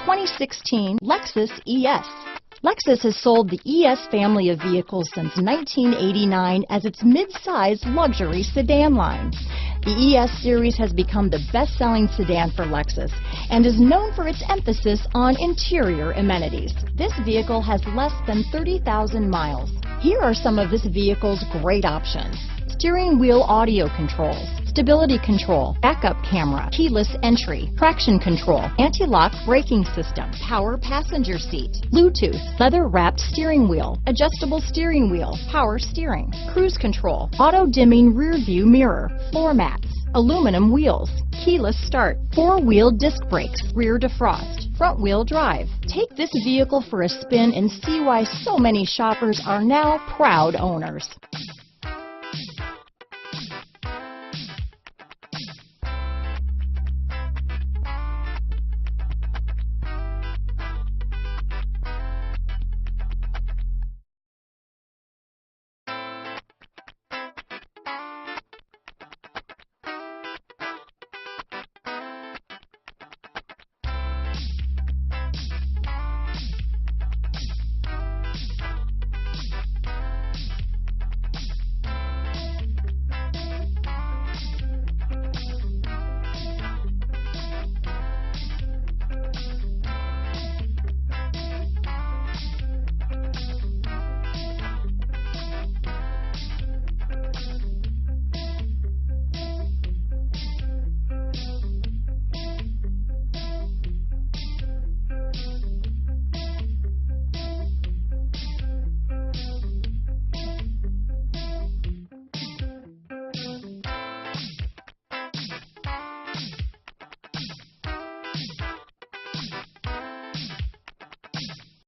2016 Lexus ES. Lexus has sold the ES family of vehicles since 1989 as its mid-size luxury sedan line. The ES series has become the best-selling sedan for Lexus and is known for its emphasis on interior amenities. This vehicle has less than 30,000 miles. Here are some of this vehicle's great options: steering wheel audio controls, stability control, backup camera, keyless entry, traction control, anti-lock braking system, power passenger seat, Bluetooth, leather-wrapped steering wheel, adjustable steering wheel, power steering, cruise control, auto-dimming rear-view mirror, floor mats, aluminum wheels, keyless start, four-wheel disc brakes, rear defrost, front-wheel drive. Take this vehicle for a spin and see why so many shoppers are now proud owners.